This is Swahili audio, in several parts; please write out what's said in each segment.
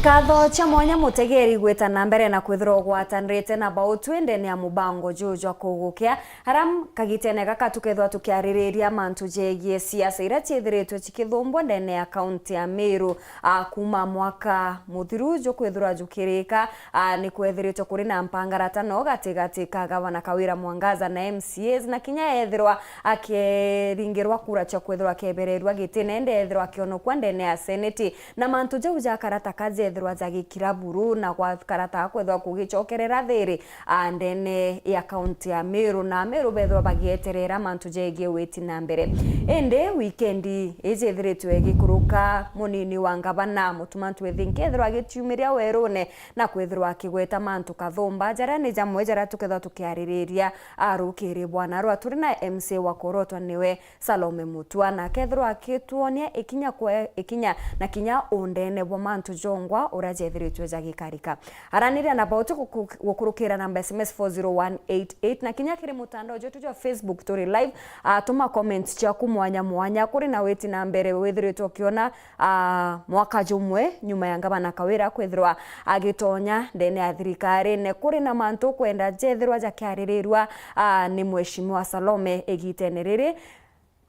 Nkatho cha mwanya mutegeri gwita na mbere na kwithirwo gwatanrite na bautwende ni amubango jujwa kugukia haram kagitene gaka tukethwa tukiaririria mantu jegie siasa ira chithiritwe chikithumbwa ndene ya kaunti ya Meru kuma mwaka muthiru jo kwithirwa jukirika ni kwethiritwe kuri na mpangaratano gatigati ka gavana Kawira Mwangaza na MCAs na kinya ethirwa akiringirwa kura cha kwithirwa kebererwa gitine ethirwa kionokwa ndene ya seneti na mantu jau ja karata kazi ethirwa jagikira buru na kwa karata kwethwa kugichokerera thiri ndene ya kaunti ya Meru na Meru bethwa bagieterera mantu jegie witi na mbere ende weekendi ejithiritwe gikuruka munini wa ngavana mutumantu ethinke ethirwa gitiumiria werune na kwethirwa akigweta mantu kathumba jara ni jamwe jara tukethwa tukiaririria arukiri bwana rwa turi na MC wa Korotwa niwe Salome Mutua na kethirwa akituonia ikinya na kinya undene bwa mantu jongwa urajethiritwe jagikarika araniria na bauti gukurukira namba SMS 40188 na kinya kiri mutandao jotu jwa Facebook turi live tuma comments chaku mwanya kuri na weti na mbere wethiritwe kiona mwaka jumwe nyuma ya ngavana Kawira kwethirwa agitonya ndene ya thirikari ne kuri na mantu kwenda jethirwa jakiaririrwa ni mheshimiwa Salome egitenerere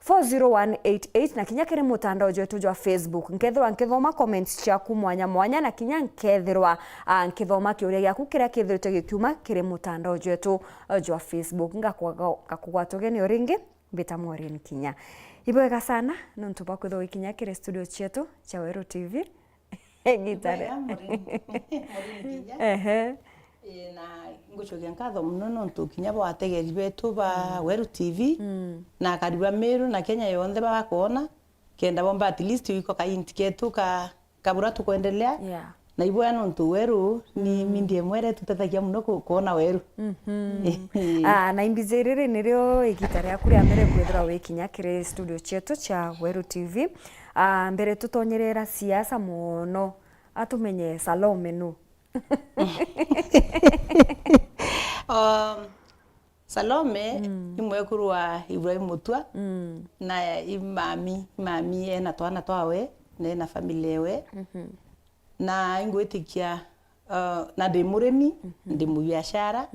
40188 na kinya kiri mutandao jotu jwa Facebook nkethirwa nkithoma comments chaku mwanya na kinya nkethirwa nkithoma kiuria gyaku kira kithirite gikiuma kiri mutandao jotu jwa Facebook ngakugwa tugeni oringi bita Maureen Kinya ibwega sana nontu bakwithwa ikinya kiri studio chetu cha Weru TV gitare na ngucokia nkatho muno nontu kinya bategeri betu ba Weru TV na kariba Meru na Kenya yonthe bakuona kenda bomba at least iko kainti ketu kabura tukuendelea na ibwa nontu Weru ni mindie mwere tutethagia muno kuona Weru na imbizerere nirio igitare akuri ambere kwithira wikinya kire studio chetu cha Weru TV mbere tutonyerera siasa muno atumenye Salome no Salome imwekuru wa Ibrahim Mutua na imami ena twana twawe na familia we na ingwetikia na ndimuremi ndimu biashara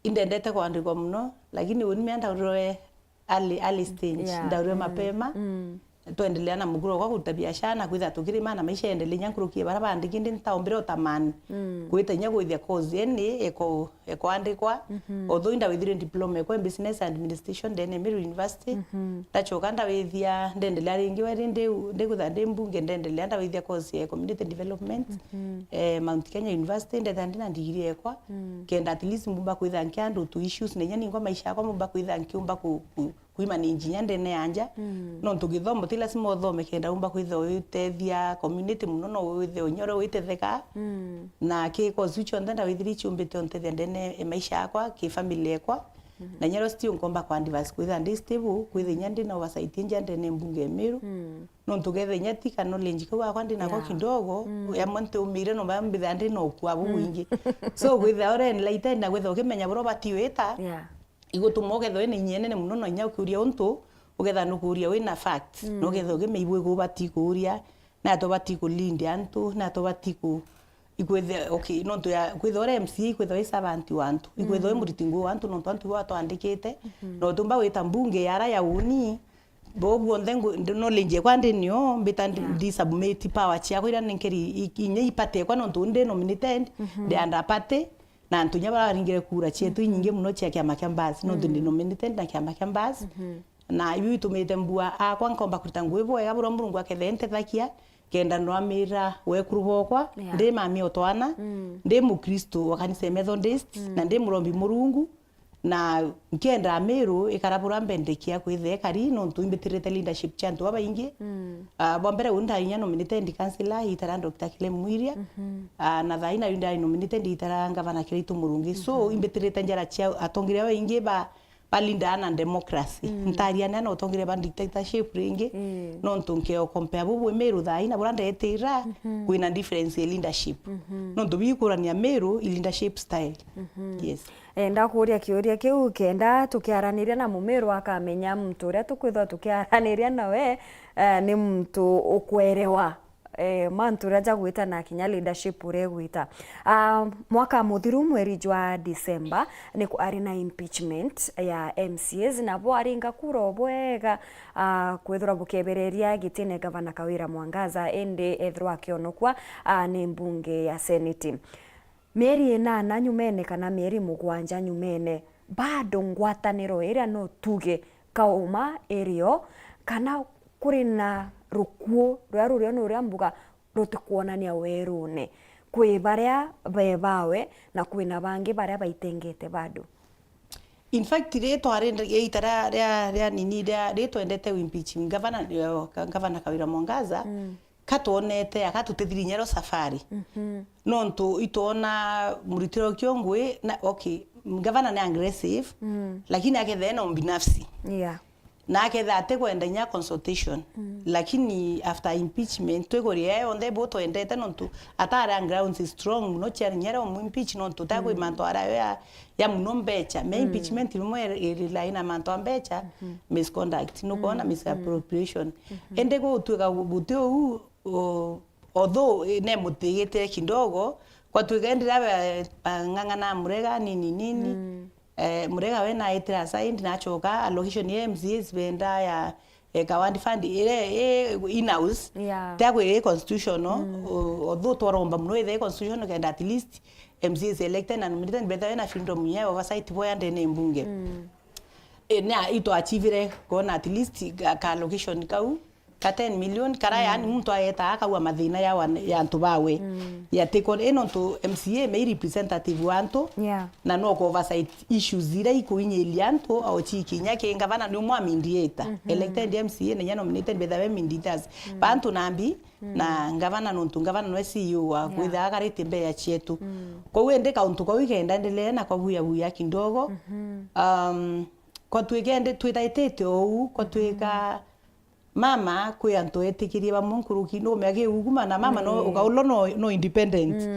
indendete kuandikwa muno lakini unimeenda uroe ali stage ndaure mapema tuendelea na muguro kwa kuruta biashara na kwitha tukirima na maisha endelee nyankurukie bara bandikindi ntaombere otamani kwitenya gwithia course eni eko andikwa although inda withire diploma eko business administration then Meru University tachoka nda withia ndendelea ringi weri ndegutha ndembunge ndendelea nda withia course ya community development Mount Kenya University ndethandina ndigiri ekwa kenda at least mbumba kwitha nkiandu tu issues nenya ningwa maisha yakwa mbumba kwitha nkiumba kuima ni engineer ndene anja no tugithomo tila simo thome kenda umba kwitha utethia community muno no withe unyoro witetheka na ki cause ucho ndenda withiri chumbite ontethia ndene maisha yakwa ki family yakwa na nyero stiu ngomba kwa advice kwitha ndi stable kwitha nyandi na oversight nja ndene mbunge Meru no tugethe nyati knowledge kwa kwa ndina kwa kidogo ya monte umire no mbitha ndi no kwa buingi so kwitha ore later na kwitha ukimenya bro batiweta igutuma ugetho ene nyenene muno no nya ukuria untu ugetha nukuria wina fact no getho gemeibwe gubati kuria na to bati kulindi antu na to bati ku ikwethe okay no to ya kwetho MC kwetho isabanti wantu ikwetho muritingu wantu no tantu wa to andikite no tumba wita mbunge yara ya uni bobu ondengo no lenje kwa ndenyo mbita ndi submit power chia kwira nenkeri inye ipate kwa no tunde nominated de andapate na antunya baringire kura chetu nyinge muno chia kya makyambasi no ndi nominated na kya makyambasi na ibi tumete mbua akwa nkomba kurutangwe ya buro murungu akethente thakia kenda no amira we kurubokwa ndi mami otwana ndi mukristo wa kanisa Methodist na ndi murombi murungu na nkenda Meru ikarabura mbendekia kwithe kari no ntumbitirete leadership chantu abaingi bombere unda inya nominated councillor itara Dr. Kile Mwiria na thaina unda nominated itara ngavana Kirito Murungi so imbitirete njara chia atongire abaingi balinda na democracy ntaria na otongire ba dictatorship ringi no ntunkeo compare bubu Meru thaina buranda etira kwina difference leadership no tubikurania Meru leadership style yes enda kuria kiuria kiu kenda tukiaraniria na Mumeru akamenya mtu uria tukwithwa tukiaraniria nawe ni mtu ukwerewa mantu raja gwita na kinya leadership ure gwita mwaka muthiru mweri jwa December ni ku ari na impeachment ya MCAs na bo aringa kuro bwega kwithura bukebereria gitine gavana Kawira Mwangaza ende ethwa kionokwa ni mbunge ya Senate mieri 8 nyumene kana mieri 7 nyumene bado ngwataniro iria no tuge kauma erio kana kuri na rukuo rwarurio no rambuga rutikuonania werune kwi baria bebawe na kwina bangi baria baitengete bado. In fact reto arenda itara ria nini ria twendete impeachment gavana Kawira Mwangaza katonete akatutethiri nyero safari nontu itona muritiro kiongwe na okay gavana ni aggressive lakini akethe na binafsi na akethe atekwenda nya consultation lakini after impeachment twegorie onde boto endete nontu atara grounds is strong no chari nyero mu impeach nontu takwe manto ara ya muno mbecha me impeachment imwe ina manto mbecha misconduct no kona misappropriation ende go tweka butio although ne mutigete kidogo kwa tugendera ngangana murega nini murega we na itira signed na choka allocation ya MCAs benda ya Kawandi fund ile in-house takwe constitutional although twaromba muno ile constitutional kenda at least MCAs elected and militant better na freedom ya oversight boya ndene mbunge na ito achievire kona at least ka allocation kau ka 10 million kara yani mtu ayeta akawa mathina ya antu bawe ya take on eno MCA me representative wanto na no ko oversight issues zira ikuinyelia antu au chikinya ke gavana ni mwa mediator elected MCA na nominated be the mediators bantu nambi na gavana no CEO wa kwitha akarite mbe ya chetu kwa wende kauntu kwa weekend endelea na kwa buya kidogo kwa twigende twitaitete ou kwa twika mama kwe anto etikirie ba munkuruki no mege uguma na mama no ukaulo no independent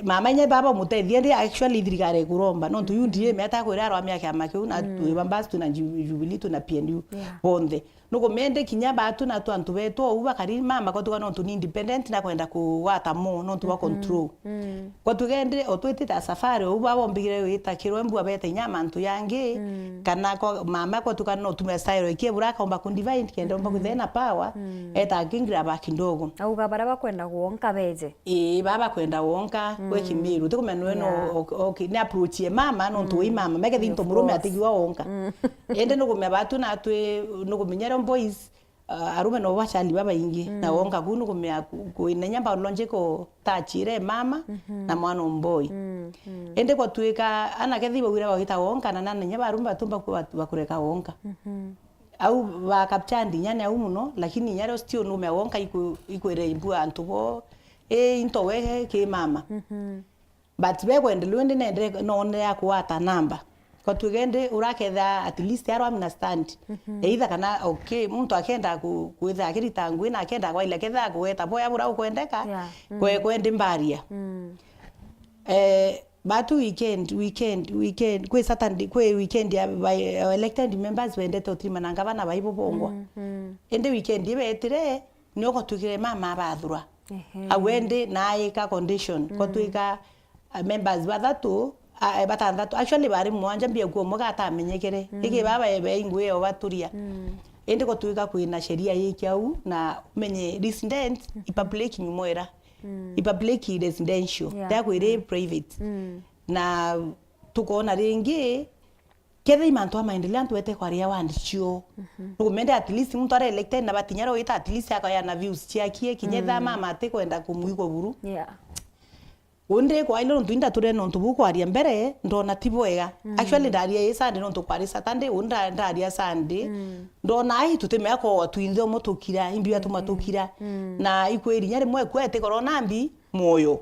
mama nye baba mutethie ndi actually thirikare kuromba no tu yundie me atakwira arwa miaka ya makiu na tu bambas tu na Jubilee tu na PNU bonde no komende kinya batu na tu antu beto uba kari mama kwa tu no tu independent na kwenda kuwata mo no tu wa control kwa tugende otwetita safari uba bombigire wita kirwembu abete nyama antu yange kana kwa mama kwa tu kana tu style ikebura kaomba kundivide kende omba kuthena power eta kingira ba kidogo au baba kwenda kuonka beje baba kwenda wonka we kimiru tukumenwe no okay ni approach ye mama no tu mama mege thinto murume atigiwa wonka ende no kumya batu na twe no kumenyera boys arume no bachali baba ingi na wonka kunu kumya kuina nyamba lonje ko tachire mama na mwana mboy ende kwa tuika ana kethi bawira bagita wonka na nanya barumba tumba kwa bakureka wonka au bakapchandi nyane au muno lakini nyaro stio no me wonka ikwere imbua antubo into wehe ke mama but we kwende luende nende no ne yakwata namba kwa tugende uraketha at least yaro amna stand either kana okay mtu akenda kuitha akirita ngwi na akenda kwa ile ketha kueta boya bura ukwendeka kwende mbaria batu weekend kwe Saturday kwe weekend ya elected members wende to trimana ngabana baibo bongwa ende weekend ibetire nyoko tukire mama bathura awende na ika condition kwa tuika members bathatu batandatu actually bari mwanja mbia kuo mogata amenyekere ige baba ebe ingwe obaturia ende ko tuika kuina sheria yikiau na menye resident ipublic nyumwera ipublic residential takwire private na tukona ringi kethe imantu amaendelea tuwete kwa ria wandicio nukumende at least mtu ara elected na batinyaro ita at least akaya na views chiakie kinyetha mama ate kwenda kumuiko buru onde kwa ile ntuinda ture no ntubu kwa ria mbere ndona tibwega actually ndaria Sunday no ntukwari Saturday onda ndaria Sunday ndona ai tuteme ako tuinze motukira imbi atumatukira na ikweri nyare mwe kwete corona mbi moyo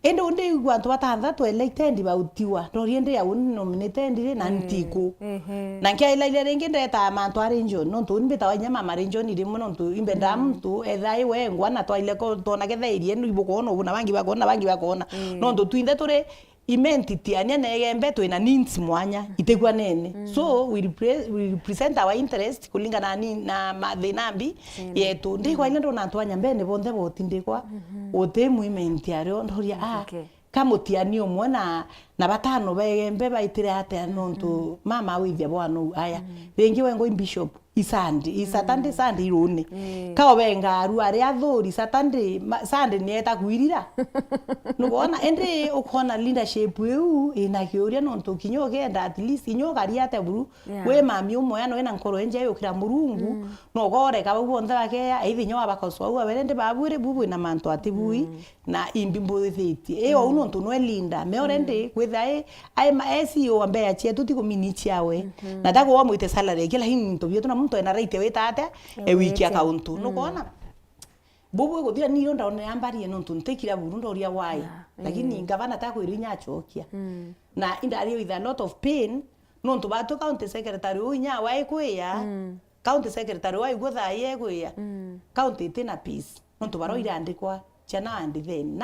ende onde gwantu batanthatu elected bautiwa ndoriende ya nominated na ntiko na kia ile renge ndeta mantu arenjo no ntu nbeta wanyama marenjo ni rimo no ntu imbenda mtu ethai wengwa na twaile ko tona gethe irie no ibuko no buna bangi bakona no ntu tuinde turi imentitiania negembe twina needs mwanya itegwa nene so we represent our interest kulingana na mathinambi yetu ndikwa ile ndo natwanya mbene bonde botindikwa ote movement yario ndoria kamutianio mwana na batano begembe baitire ate nontu mama withia bwanu aya bengi wengo bishop isatande sande irone kao benga aru ari athuri sande nieta kwirira nugona ende ukona leadership eu ina kiuria nontu kinyo genda at least inyo gari ate buru we mami umwe ano ena nkoro enje yokira murungu no gore ka buo ndha bakeya ithinyo abakoswa u aberende babure bubu na manto atibui na imbimbo thiti eyo nontu no linda meorende kwithae ai CEO ambe achie tutiko minichi yawe nataka wa muite salary kila hini to bioto na muntu ena rate weta ate e wiki account no kona bubu guthira ni ronda ona yambari nontu ntekira burundo uria wai lakini ngavana ta kwirinya achokia na indari with a lot of pain nontu batu county secretary unya wai kuya county secretary wai guthaie kuya county tena peace nontu baro irandikwa chana and then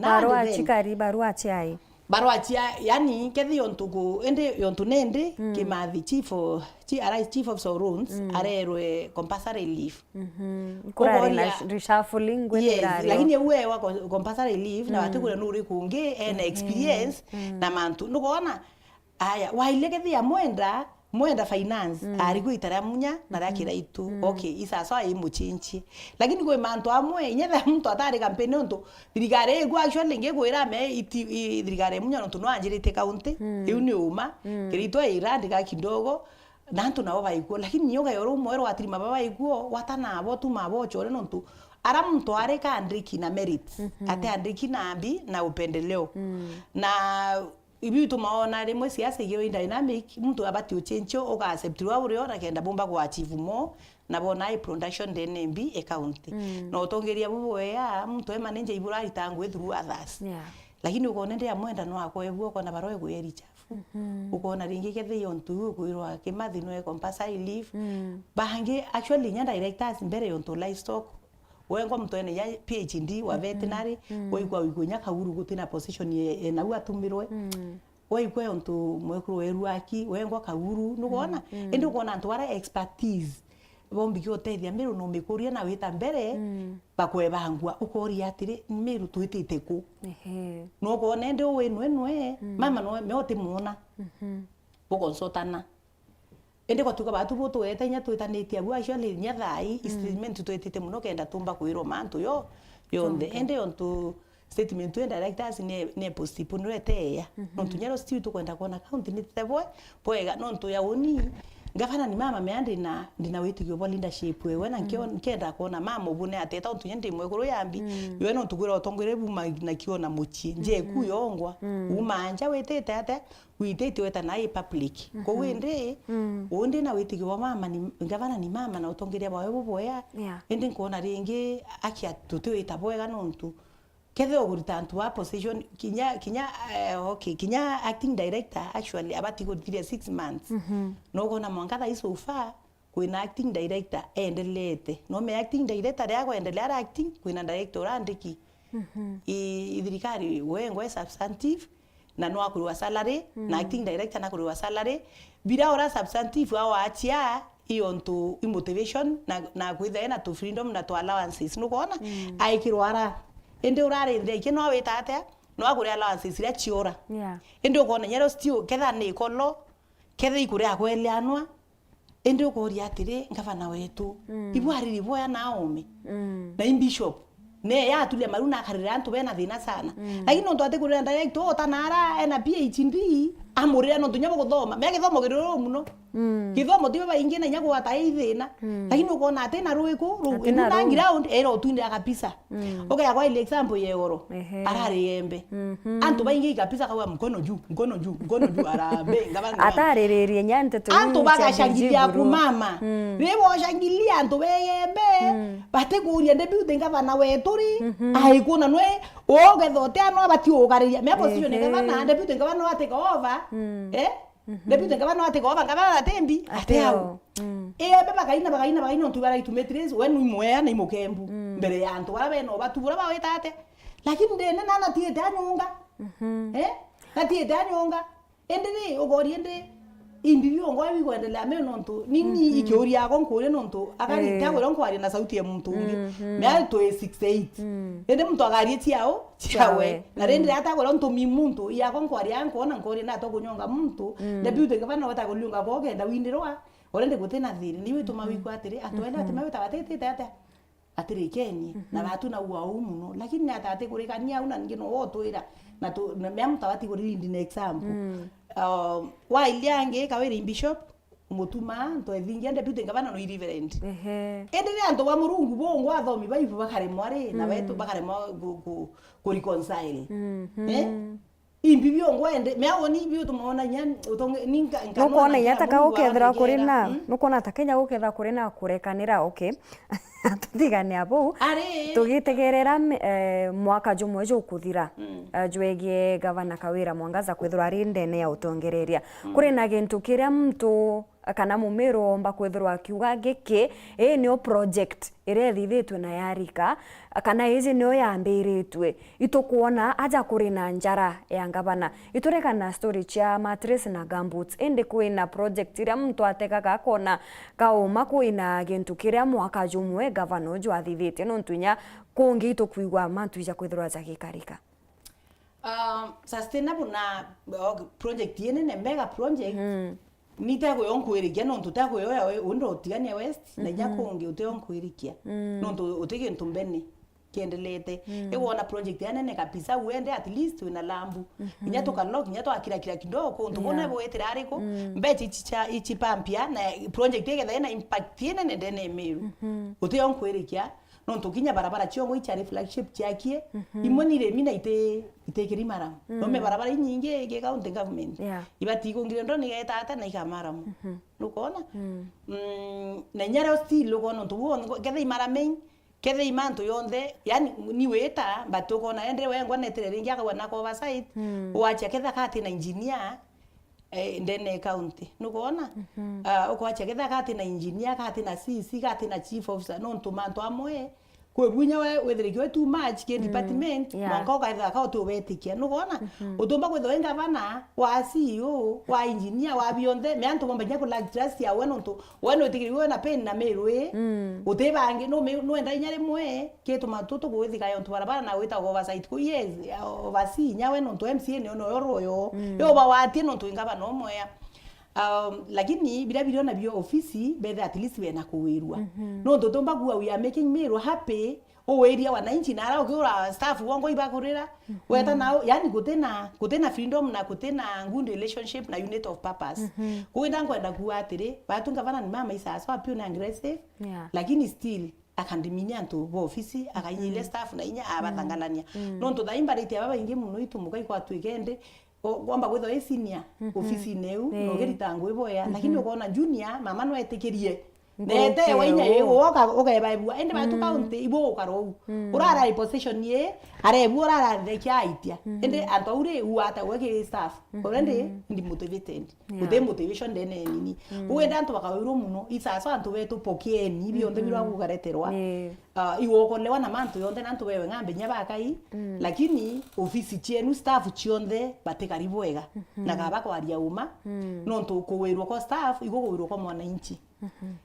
barua chikari barua chai barua chia yani kethi yontugo ende yontunende kimathi chief of sorons arerwe compulsory leave kurari na reshuffling ngwenderari lakini uwe wa compulsory leave na watikure nuri kungi ene experience na mantu ndukona aya waile kethi ya mwenda finance ari kuitara munya na rakira itu okay isa so ai muchinchi lakini kwe mantu amwe nyetha mtu atari campaign onto thirikari gu actually ngegwira me thirikari munya onto no anjirite county iu ni uma kirito irandika kidogo nantu nabo baiguo lakini yoga yoro mwero atirima baba baiguo watana abo tu mabo chore nontu ara mtu areka andiki na merit ate andiki na ambi na upendeleo na ibi tumaona rimwe siasa igyo dynamic mtu abati uchencho oga acceptirwa buri ora kenda bomba kwa achieve mo na bona i production DNB account no tongeria bubu ya mtu emanenje ibura itangu through others lakini ukone ndia mwenda no akoebuo kona baro ego yeri chafu ukona ringi kethe yontu kuirwa kimathi no compulsory leave bahange actually nya directors mbere yontu livestock wengo mtu ene ya PhD wa veterinary woigwa wigunya kauru gutina position ye na atumirwe woigwa yontu mwekuru weru aki wengo kauru nugona ende ukona ntwara expertise bombi kyo tethia miru no mikuria na wita mbere bakwe bangwa ukori atire miru twitite ku no kona ende wenwe mama no meote muona bokonsotana ende kwa tuka batu boto etanya twitanitie bwa actually nya thai statement twetite muno kenda tumba kwiro mantu yo yonde ende onto statement to directors ne postpone eteya nontu nyaro still to kwenda kona county ni tebwe poega nontu ya oni ngafana ni mama meandi na ndina witigyo bo leadership wewe na nkenda kona mama obune ateta ontu nyende mwekuru yambi yo nontu kwira otongwire buma na kiona muchi nje kuyongwa umanja wetete ate witete weta na public ko wende onde na witigyo bo mama ni ngavana ni mama na utongeria bawe boboya ende nkona ringi akia tutwe itaboega nontu kethe oguritantu wa position kinya acting director actually abati go 6 months no gona mwangatha iso fa kwina acting director endelete no me acting director ya kuendelea acting kwina director andiki thirikari wengo substantive na no akuru salary na acting director na akuru salary bila ora substantive au achia ionto motivation na kwitha na to freedom na to allowances no kona aikirwara ende urare ndeke no wetate no akure allowances ira chiora ende ukona nyero stio ketha ni kolo ketha ikure akwele anwa ende ukori atire ngavana wetu ibwari riboya naomi na bishop ne ya tulia maruna akarira antu bena thina sana lakini ndo ate kurira director otanara ena PhD amurira no tunyabo guthoma me githomo giriro muno githomo tibe baingi na nyago ataithina lakini ukona ate na ruiku na ground ero tuinde akapisa okay kwa ile example ye oro arari yembe antu baingi kapisa kwa mkono juu arabe ngabana ataririe nyante tu antu bagashangilia ku mama rebo shangilia antu beyembe bate kuria debut ngabana weturi aikuna nwe ogethote ano abati ogariria me position ngabana debut ngabana ate over debut ngabana ate over ngabana atembi ateo beba bagaina ontu bara itumetres wenu imwea na imokembu mbere ya antu bara beno batubura bawetate lakini ndene nana tiete anyunga Ngati etanyonga ende ogori ende imbibi ngo awi kuendelea me nonto nini ikiori yako nkore nonto akari tako lonko ari na sauti ya mtu ungi me alto 68 ende mtu agari tiao chawe na rende hata ko lonto mimuntu yako nkori yanko na nkori na to kunyonga mtu de biute kavana wata kulunga boke nda windirwa orende gutena thiri ni witu mawiku atiri atwenda ati mawita watete tata atiri kenyi na watu na uwa umuno lakini atate kurekania una ngino wotwira na tu me mtawati kuri ndi na example wa iliange kawiri bishop umutuma nto ethingia nde biute ngabana no reverend ende anto wa murungu bongo athomi baibu bakare mware na betu bakare mo ku reconcile imbibi ongwende meawoni biu tumona nyan utonge ninka nukona yataka ukethera kuri na nukona takenya ukethera kuri na kurekanira okay tutigane abu tugitegerera mwaka jumwe jukuthira jwegie gavana Kawira Mwangaza kwithirwa ari ndene ya utongereria kuri na gintu kiria mtu kana mumero omba kwithirwa akiuga giki ni project irethithitwe na yarika kana izi nio yambiritwe itukuona aja kuri na njara ya gavana itureka na story cha mattress na gumboots ende kuina project iria mtu atekaga akona kauma kuina gintu kiria mwaka jumwe gavana uju athithite no ntunya kungi itukuigwa mantu ija kwithirwa ja gikarika sustainable na project yene ne mega project nitako yonkwirikia nontu tako yo yawe undo tigania west na nyakonge uteonkwirikia nontu utege ntumbene kiendelete ewona project yanene kabisa uende at least wina lambu inyato kalok inyato akira kidogo ntubona boetera ariko mbeti ichipampia na project yake thena impact yene ndene emiru uteonkwirikia nontu kinya barabara chiongo ichari flagship chakie imonire mina itekeri mara nome barabara nyingi ge county government ibati kongire ndo ni etata na ikamara mu nukona na nyara still lokono ntu kethe imara main kethe imanto yonde yani ni weta batokona endre wengwa netere ringi akabona ko oversight wacha ketha kati na engineer ndene county nukona okwacha ketha kati na engineer kati na CC kati na chief officer no ntumanto amwe kwebunya wetherikwe too much ke department mwanko kaitha ka utubetikia nukona utumba kwetho enga bana wa CEO wa engineer wa bionde me antu bomba nyako like trust ya weno ntu weno itikiriwe na pen na merwe utebange no enda inyare mwe ke tumatuto kwethika yo ntu barabara na wita oversight ku yes oversee nya weno ntu MCA ne no yoroyo yo bawati no ntu ingaba no moya lakini bila biliona bio ofisi bethe at least we na kuwirwa no ndotomba kuwa we are making me happy o area wananchi na ara ukiura staff wango ibakurira weta nao yani kutena freedom na kutena good relationship na unit of purpose kuenda kwenda kuatire watu ngavana ni mama isa so apio na aggressive lakini still akandiminya ntu bo ofisi akanyile staff na inya abatangalania no ndo daimbarite ababa ingi muno itumuka ikwa twigende kwamba kwetho senior ofisi neu no geritango iboya lakini ukona junior mama no etekerie nete wainya woka ogaebaibua ende batu county ibo ukaro urara position ye arebu urara ndekia itia ende antaure uata weke staff orende ndi motivated ude motivation dene nini uenda antu bakawiro muno isaso antu betu pokieni bionde birwa kugareterwa iwokolewa na mantu yonde nantu wewe ngambe nyabakai lakini ofisi chienu staff chionde batekaribu wega na kaba kwa aria uma nontu kuwirwa kwa staff igo kuwirwa kwa mwananchi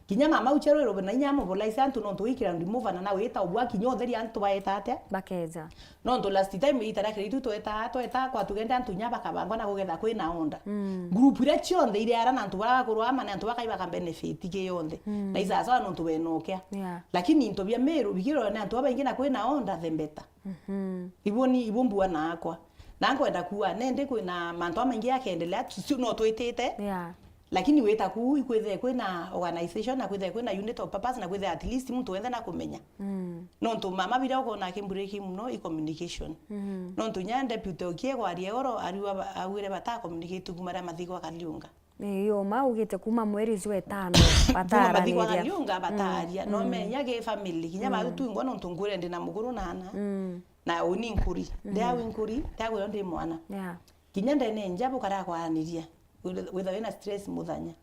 kinya mama uchero ro na nyamo bolai santu nontu ikira ndimova na nawe eta obwa kinyotheri antu baeta ate bakeza nontu last time itara kiritu to eta kwa tugenda antu nyaba kabangwa na kugetha kwina onda group ire chionde ire ara nantu bara kurwa ama nantu bakaiba ka benefit ke yonde na isa sawa nontu benokea lakini into bia meru bigiro na antu abaingi na kwina onda thembeta iboni ibumbua na akwa nango enda kuwa nende kwina mantu amaingi yakendelea no twitite lakini weta ku ikwethe kwina organization na kwethe kwina unit of purpose na kwethe at least mtu wenda na kumenya nontu mama bila uko na kimbureki muno i communication nontu nya deputy okie kwa rioro ariwa awire bata communicate kumara mathiko akaliunga iyo maugite kuma mweri zwe 5 batara mathiko akaliunga bataria no menya ge family kinya batu ngono nontu ngure ndina muguru nana na uni nkuri ndia winkuri tago ndi mwana kinya ndene njabo kara kwaniria without ina stress muthanya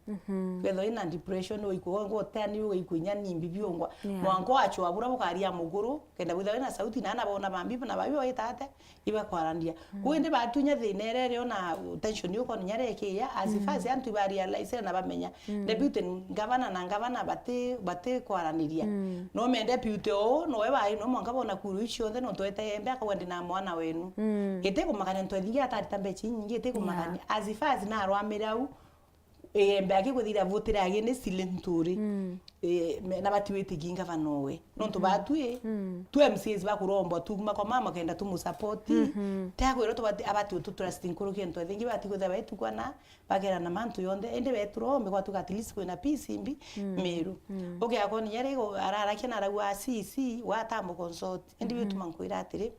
without ina depression oikuwa ngo tani oikunya nimbi biongwa mwango acho abura bukaria muguru kenda without ina sauti na bona bambi na babi oitate iba kwarandia kwende batunya thinere ona tension yuko nyareke ya asifazi antu bari realize na bamenya deputy governor na governor bate kwaraniria no me deputy o no we bai no mwanga bona kuru icio the no twete embe akawandi na mwana wenu gete kumakana ntwethigia atari tambe chinyi gete kumakana asifazi na arwamirau embe akiguthira votira agene silenturi na batiwete ginga vanowe no tubatue tu MCs bakurombo tu makoma kenda tu support takwero to abati tu trusting kuru kento thingi bati kutha betu kwana bagera na mantu yonde ende beturombe kwa tu at least kwena peace imbi meru oge akoni yare go arara kena ragu asisi watambo consult ende bitu mankwira atire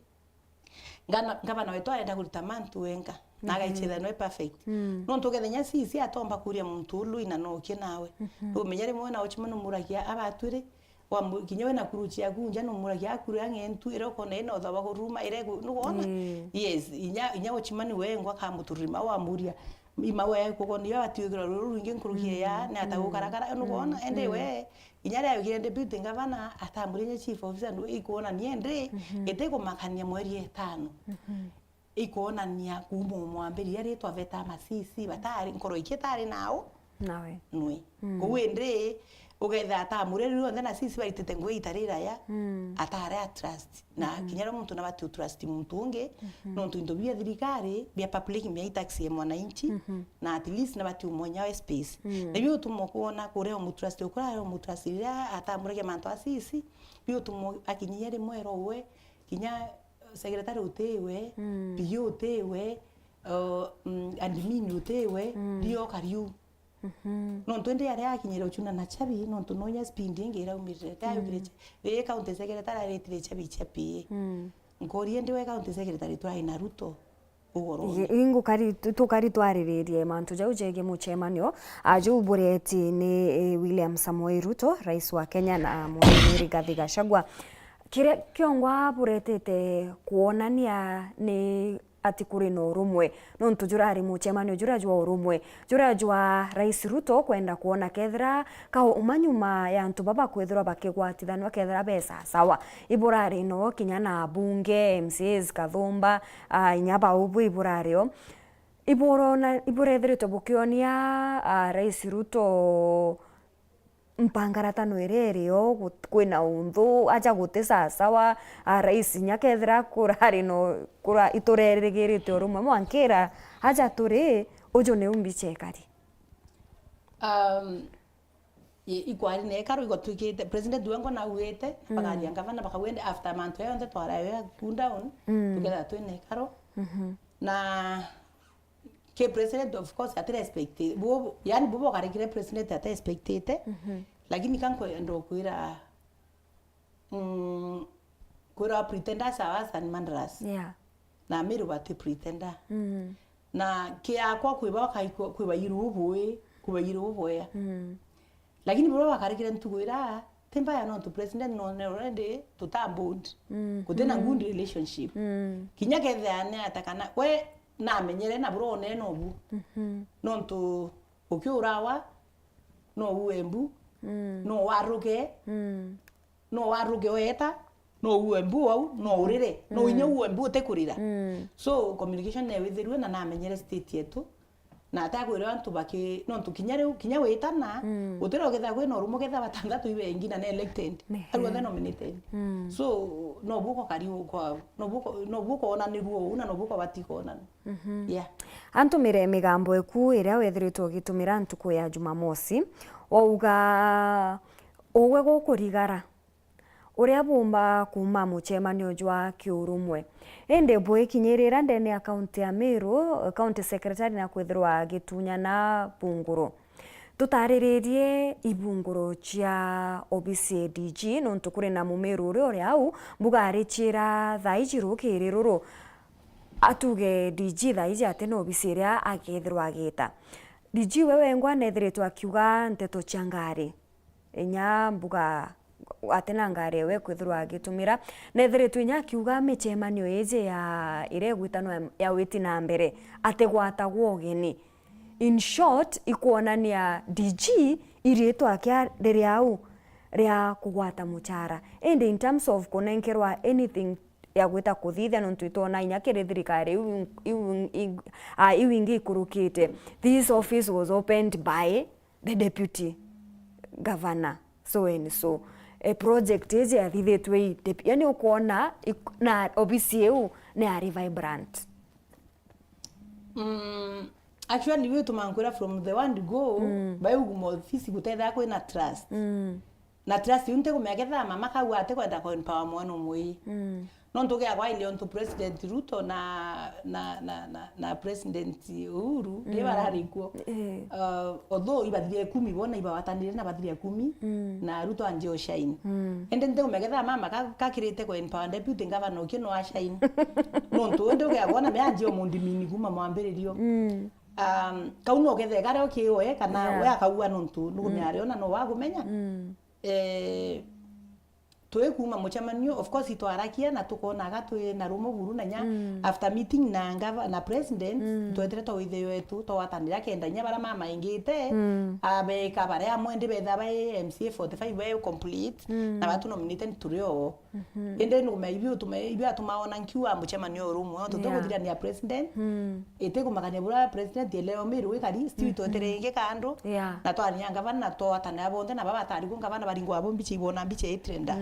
ngabana wetu arenda kurita mantu wenka naga ichitha no perfect no ntugethenya sisi atomba kuria muntu lu ina no nawe umenyere mwana ochimano muragia abatwire wa kinyewe na kuruchia kunja no muragia akuru angentu iroko na ino thaba kuruma irego nuona yes inya ochimani wengwa kamuturima wa muria imawe koko niyo batiwira ruru inge nkurugie ya na atagukarakara nuona ende we inyara yagire deputy ngavana atamburinye chief officer ndo ikuona niende eteko makania mweri 5 ikuonania kuma mwambiri yari twaveta masisi batari nkoro ikitari nao nawe nui kuwendre ugetha atamure rio ndena sisi baitete ngwe itarira ya atare trust na kinyara muntu na batu trust muntu unge no ntu bia thirikari bia public bia taxi mwananchi na at least na batu mwenyawe space na bio tumokuona kureo mu trust ukura mu trust ira atamure ke manto asisi bio tumo akinyere mwero we kinya secretary utewe bio utewe admin utewe dio kariu no twende yare akinyira uchuna na chabi no tunonya speed ngira umirire tayo kireche we county secretary retire chabi chapi ngori ndi we county secretary twa ina ruto ugoro ingu kari tukari twariririe mantu jau jege muchemanio aju bureti ni William Samoei Ruto rais wa Kenya na Muthuri Rigathi Gachagua kire kiongwa buretete kuonania ni ati kuri no rumwe no ntujurari muchemanio jurajwa urumwe jurajwa rais Ruto kwenda kuona kethra kao umanyuma ya ntu baba kwethra bakigwatithanwa kethra besa sawa iburari no kinyana bunge MCs Kathumba inyaba ubu iburario iburethirito bukionia rais Ruto mpangaratano ererio kwina unthu acha gutisa sawa rais nyakethira kurari no kura iturerigirite rumwe mwankira acha turi ujo ne umbiche kari ikwari ne karo igotwikite president wengo na uete bagari ngavana bakawende after month yonde twara ya cool down together twene karo na ke president of course ati respected bo yani bobo karikire president ati respected lakini kanko ndo kuira kuira pretender sawa san mandras na miru bati pretender na ke akwa kuiba kaiko kuiba yirubuwe kuiba yirubuwe lakini bobo bakarikire ntukuira temba ya no to president no already tutambund kutena good relationship kinyake thane atakana we na menyere na bro ne no bu no ntu ukiurawa no uembu no waruge no waruge weta no uembu au no urire no inyo uembu tekurira so communication ne withirwe na menyere state yetu na atakwira antu baki no ntu kinya weta na utira ugetha kwe no rumo getha batandatu ibengi na elected alwa the nominated so no buko kariu kwa no buko ona ni ruo una no buko batiko ona yeah antumire migambo eku iria wethiritwo gitumira ntuku ya Jumamosi wauga owe gukurigara uria bumba kuma muchemanio jwa kiurumwe ende bwe kinyirira ndene account ya Meru county secretary na kwithirwa gitunya na Bunguru tutariririe ibunguro cia obisi DG no ntukuri na mumeru uri au mbugari chira thaijiru kiriruru atuge DG thaiji ate no obisi ria agithirwa agita DG wewe ngwa nethiritwa akiuga nteto changari enya mbuga atena ngare we kwithirwa agitumira nethiritwa inya kiuga michemanio eje ya ire gwitano ya witi na mbere ategwatagwo geni in short ikuonania DG iritwa kia ririau ria kugwata muchara and in terms of kunenkerwa anything ya gwita kuthithia nontu itona inya kiri thirikari iu ingi ikurukite. This office was opened by the deputy governor so and so a project ije yathithitwe yani ukuona na ofisi eu ni ari vibrant. Actually we tumankwira from the one to go by ugumo ofisi gutetha kwina trust na trust yunte kumegetha mama kau ate kwenda ko empower mwana umwe non toke agwa ile onto president Ruto na president Uhuru ni bararikuo although ibathire 10 bona ibawatanire na bathire 10 na Ruto anje o shine ende nte kumegetha mama kakirite ko empower deputy governor kino a shine non to ende ke agwa na me anje o mundi mini kuma mwambiririo kauno gethe gare okioe kana we akaua nontu nugumiare ona no wagumenya twekuma muchamanio of course itwarakia na tukonaga twi na rumo guru na nya after meeting na president twetere to ithe wetu to watanira kenda nya bara mama ingite abe kabare amwende betha ba MCA 45 we complete na batu nominated turio ende no maybe tumaybe atumaona nkiwa muchamanio rumo to tuguthira ni president ete kumakania bura president leo miru wikari still twetere nge kando na to anyanga bana to watanira bonde na baba tari kunga bana baringo abo mbichi bona mbichi trenda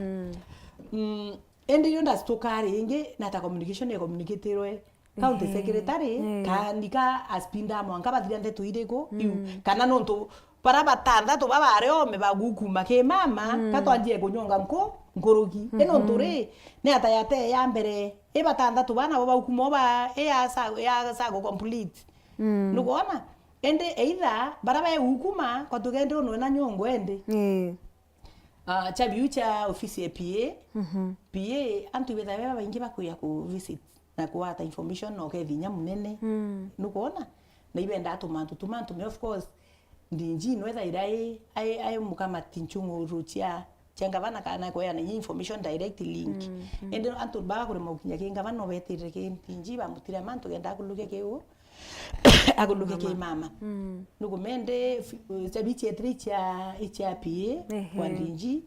ende yonda stokari inge na ta communication ya communicatorwe county secretary kanika aspinda mwanga bathira nde tuirego kana nonto para batanda to babare ome bagukuma ke mama katwanjie kunyonga nkorogi eno ntore ne atayate ya mbere e batanda to bana bagukuma ba ya sa go complete nukoona ende either baraba hukuma kwa tugende ono na nyongo ende chabiu cha ofisi ya PA PA antu betha beba baingi bakuya ku visit na kuata information no ke vinya munene nukoona na ibenda tumantu me of course ndinji nwetha irai ai mukama tinchungu rutia changavana kana ko yana information direct link ende antu baba kure mukinya kingavana no betire ke ndinji bamutira mantu genda kuluke keu aguluke ke mama nugumende chabichi etricha ichapi kwa ndinji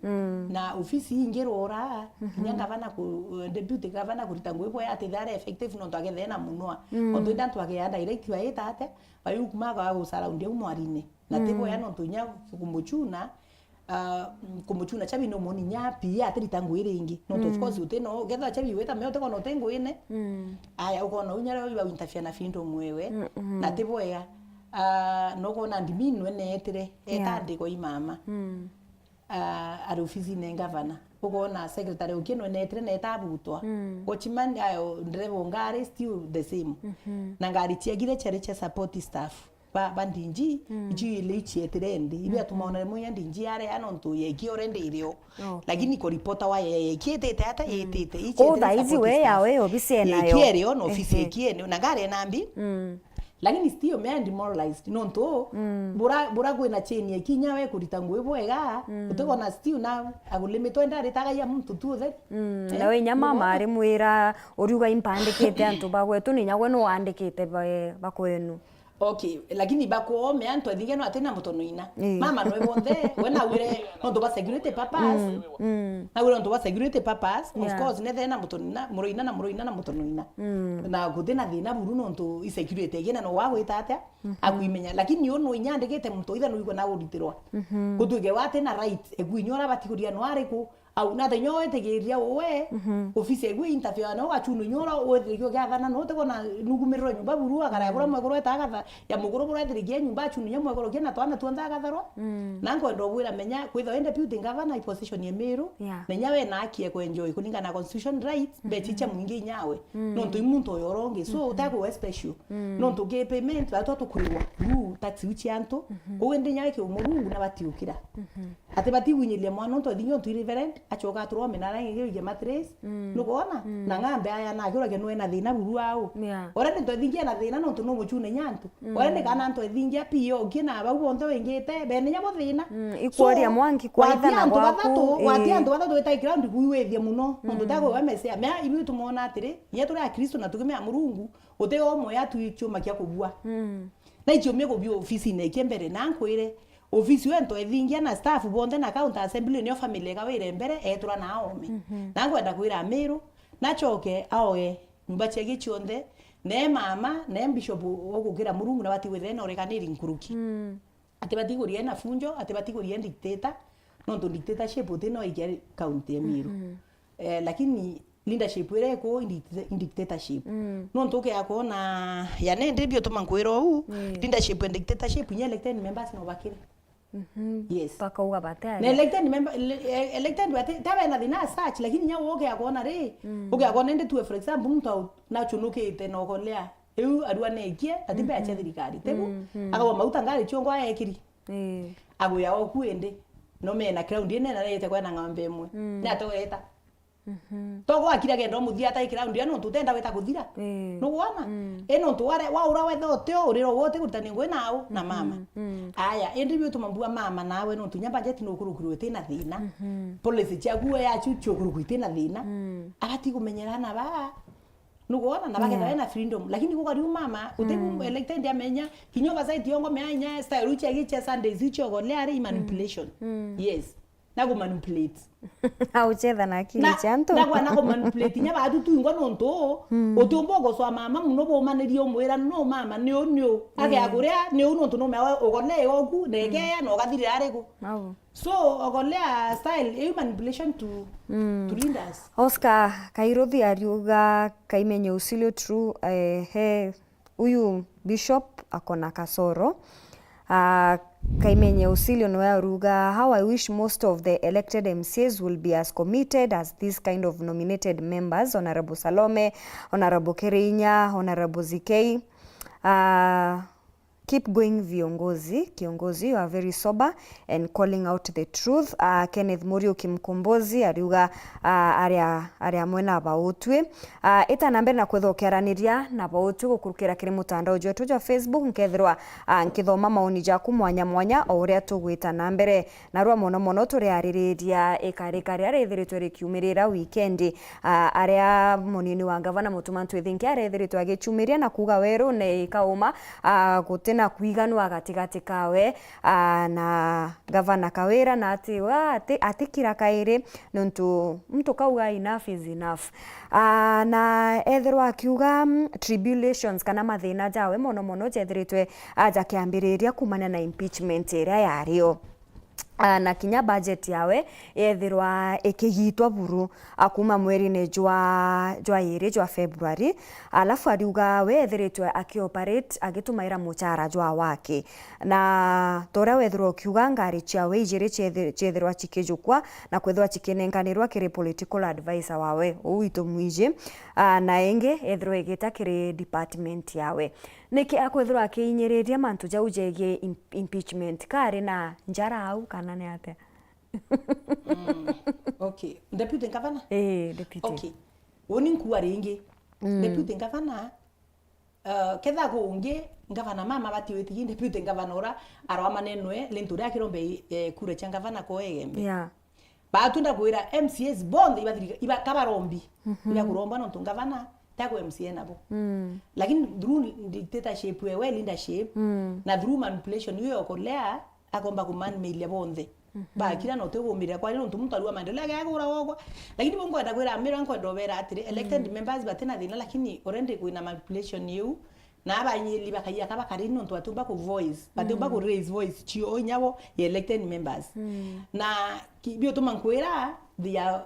na ofisi ingerora nyanga bana ku deputy governor kuritangwe boya atithare effective no twagethena na munwa ondo ndantu age direct wa etate bayukuma ga gusaraundia umwarine na tebo ya no tunya kumuchuna chabi no moni nyapi ya atiritangu iringi no of course uteno getha chabi weta meote kono tengo ine aya ukono unyara biba interfere na findo mwewe na tebo ya no kona ndiminu enetere etande ko imama ari ofisi ne governor ukona secretary ukino enetere na etabutwa gochimani ayo ndrevo ngare still the same na ngari tiagire chereche support staff bandinji ichi lichi etrende ibi atumaona moya ndinji yare anonto yeki orende irio lakini ko reporter wa yeki tata yetete ichi daizi we yawe obise nayo yeki ono office yeki na gare nambi lakini still me demoralized nonto bura kwena cheni yeki nyawe kuritangwe bwega utekona still na agulimito ndare taga ya muntu tuothe nawe nyama mari mwira oriuga impandikite antu bagwetu ni nyagwe no wandikite bakwenu. Okay, lakini bako me anto adinge no atena mutonoina mama no ebonde wena wire no to ba security papas na wire no to ba security papas of course ne thena mutonina muroina na mutonoina na gudena thina buru no to insecurity gena no wa gwita akuimenya lakini yo no inyandikite muto itha no igwe na uritirwa gutuge wate na right egwinyora batikuria no ariku au na tenyo etegeria we ofisi egwe interview no achunu nyora wethirikio gathana no te kona nugumiriro nyumba buru agara gura mwegoro etagatha ya mugoro buru ethirikia nyumba achunu nyamwegoro kena twana tuonza gatharwa na ngondo bwira menya kwitho ende deputy governor position ye miru menya we na akie ko enjoy kuninga na constitution rights bechicha mwingi nyawe no to imuntu yoronge so utako we special no to ge payment batwa tukurwa taxi uchi anto ugende nyawe ke umurungu na batiukira ate batiwinyilia mwana to thinyo tu reverend achoka tro menara ngege matres nukoona na ngambe aya na kiro ke na thina buru au ora nto thingia na thina no to no muchune nyantu ora ne kana nto thingia pio kina ba bonthe wengete bene nyabo thina ikwaria mwangi kwa ithana gwaku watia ndo batatu eta ground kuiwethia muno ndo tago wa mesia me ibi tumona atiri ye turi a Kristo na tukume a Murungu ute o moya tu ichuma kia kubua na ichomie ko bi office ne kembere na nkwire office wento ethingia na staff bonde na county assembly ni family ka wire mbere etura na ome na ngwenda kwira Meru na choke aoe nyumba chege chionde ne mama ne bishop ogukira Murungu na bati wethe na orekaniri nkuruki ati bati gurie na funjo ati bati gurie dictator no to dictatorship utino igere county ya Meru lakini leadership ire ko in dictatorship no ntoke yako na ya ne ndibio to mankwiro u leadership and dictatorship nye elected members no bakire yes paka uga batari na elected member elected bate tabe na dina search lakini nya woke yako na re oke yako nende tu for example mtu na chunuke ite no kolea eu adwa ne ikie atibe acha thirikari tebu akawa mauta ngari chongo ayekiri ago ya okuende no me na ground ine na rete kwa na ng'ombe imwe na to eta togo akira gendo muthia ta ground ino tutenda weta kuthira no wona eno tuare wa ura wethe otio uriro wote kutani ngwe nao na mama aya endi bitu mambua mama nawe no tunya budget no kurukuru tina thina policy chaguo ya chucho kurukuru tina thina agati kumenyerana ba nukuona na baketa na freedom lakini ko kari mama utebu elected amenya kinyoba site yongo meanya style uchi giche Sundays uchi ogole ari manipulation yes na go manipulate au chetha na akili chanto na go manipulate nya batu tu ngono nto otombo go so mama muno bo manerio mwera no mama ni onyo age agurea ni uno nto no me ogole ogu negeya no gathire arego so ogole style e manipulation to leaders Oscar Kairothi ariuga kaimenye usilio true he uyu bishop akona kasoro Kaimenye Usilio Noyaruga, how I wish most of the elected MCAs will be as committed as this kind of nominated members, Honorable Salome, Honorable Kerinya, Honorable ZK. Keep going Kiongozi, you are very sober and calling out the truth. Kenneth Murio Kimkombozi, ariuga aria mwena bautwe. Eta nambe na kwethokeraniria na bautwe gukurukira kiri mutandao jwetu jwa Facebook nkethirwa nkithoma maoni jaku mwanya o uria tugwita na mbere na rwa mono turi aririria ikarikari arethiritwe rikiumirira weekend aria munini wa gavana Mutuma Ntwithinki arethiritwe agichumiria na kuga weru ne ikauma na kuiganwa gatigati kawe na gavana Kawira na atikira kairi nontu mtu kauga enough is enough na ethirwa akiuga tribulations kana mathina jawe mono jethiritwe aja kiambiriria kumana na impeachment iria yario na kinya budget yawe ethirwa ikigitwa buru akuma mweri-ini jwa February alafu ariuga we ethiritwe akioperate agitumaira muchara jwa wake na tora wethirwa ukiuga ngari ciawe ijiri chethirwa chikijukwa na kwethwa chikinenganirwa kiri political advisor wawe uitu mwiji na enge ethirwa igita kiri department yawe niki akwethirwa akiinyiriria mantu jau jegie impeachment kari na njara au kana ne ate okay deputy governor deputy okay woni nkuwa ringi deputy governor ketha ko unge governor mama bati weti deputy governor ora arwa manenwe lentura kirombe kure cha governor ko egembe batunda kwira MCS bond iba kabarombi iba kuromba no tungavana tako MCA nabo lakini through dictatorship we leadership na through manipulation yo okolea akomba kuman melia bonde ba kila no tego mira kwa no muntu alua maendeleo yake ora woko lakini bongo atakwira amira anko ndobera atire elected members batena thina lakini already kuina manipulation you na abanyeli bakaya kaba karino ntu atumba ku voice batumba ku raise voice chio nyabo elected members na bio to mankwera they are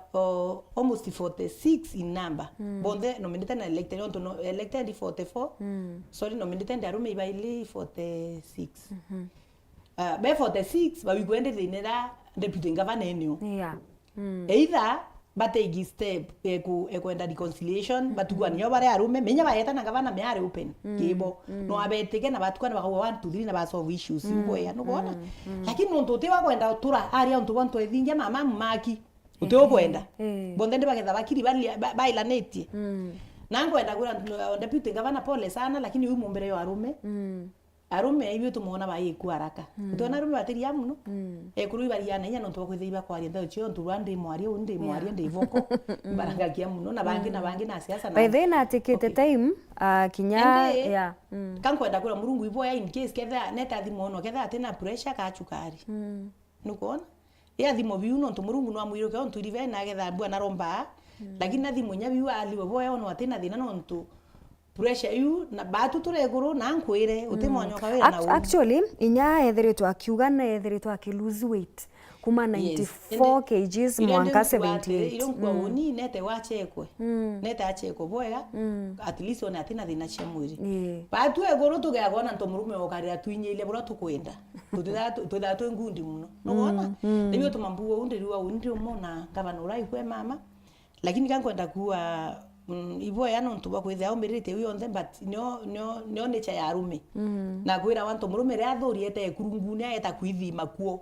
almost 46 in number bonde nominated and elected on no elected 44 sorry nominated arume ibaili 46 be 46 ba wigwende thinera deputy governor enyo either bategi step ekwenda reconciliation batukwa niyo bare arume menya bayeta na gavana me are open kibo no abeteke na batukwa na 1 2 3 na ba solve issues ngoya no bona lakini no ntote wa kwenda tura aria ntu bantu ethinja mama maki uteo kwenda bonde baketha bakiri baila neti na kwenda kura deputy gavana pole sana lakini huyu mumbere yo arume arume ibyo tumona bayiku haraka utona arume bateria muno kuru bariana inya no twakwithiba kwa rinda ucio nturwande mwari undi mwari ndi ivoko barangakia muno na bangi na siasa na by then atikite time kinya ya kankwenda kura murungu iboya in case ketha neta thimo no ketha atena pressure ka chukari nukuona ya thimo biu no murungu no amwiruke on turive na getha bwana romba lakini na thimo nya biu ali boya ono atena thina no ntu pressure yu na batu tureguru na nkwire utimonyoka wira na actually inya ethiritwa akiuga na ethiritwa akilose weight kuma 94 kgs mwanka 78 iro kwa uni nete wachekwe nete achekwe boya at least ona atina thina cia mwiri batu eguru tugegona nto murume okarira twinyeile bura tukwenda tuthathu ngundi muno nubona nibyo tumambuo undi riwa undi umona gavana uraikwe mama lakini kankwenda kuwa ibo ya no ntuba kwithia umirite wi onthe but no nature ya arume na kwira wanto murume ria athuriete kurungune eta kwithima kuo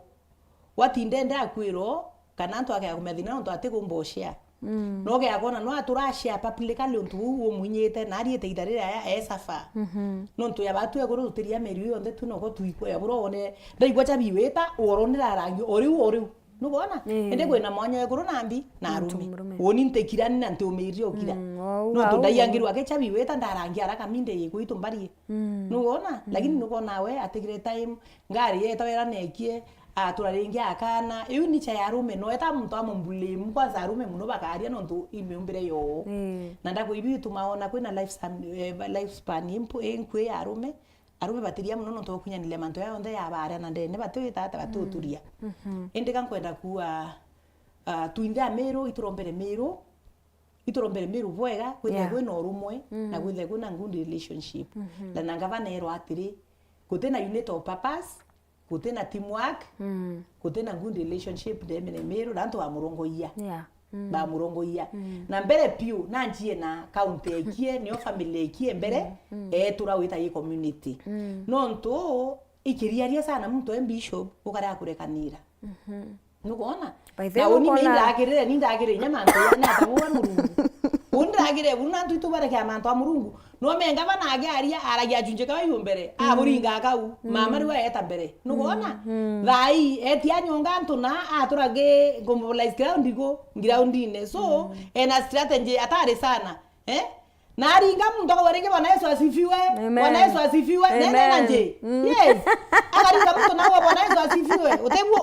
watinde nda kwiro kana antu akaya kumethina no atikumbocia no ge akona no aturashia publicly untu uwo munyite na ariete idarira ya esafa no ntu ya batu eguru tutiria meri onthe tu no go tuikwe ya buro one ndaigwa cha biweta oronira rangi oriu nubona ende kwena mwanyo eguru nambi na arume woni ntekirani na ntumirio kira no tundayangirwa ke chabi weta ndarangi araka minde yego itumbari nubona lakini nubona we atigire time ngari etawera nekie aturaringi akana iu ni cha arume no eta muntu amumbule mkwanza arume muno bakaria no ntu imeumbire yo na ndako ibi tumaona kwena lifespan impo enkwe arume batiria muno no tokunyanile manto ya onde ya bara na ndene batwita ata batuturia ende kankwenda kuwa tuinde amero iturombere mero bwega kwithe kwina urumwe na kwithe kwina good relationship na nangava nero atiri kutena unit of purpose kutena teamwork kutena good relationship ndemene mero nanto amurongoia ba murongoia na mbere piu na njie na county ekie ni family ekie mbere turawita yi community no nto ikiriaria sana mtu bishop ukara kurekanira nukuona na uni ndagire nyama nto ya na tamuwa murungu undagire unantu itubare kya manto amurungu no menga bana agiaria aragia junje ka yumbere aburinga kau mama riwa eta mbere nukuona thai etia nyonga ntuna aturage mobilize ground ine so ena strategy atari sana na ringa mtu kawerenge Bwana Yesu asifiwe nene nje yes akaringa mtu nawe Bwana Yesu asifiwe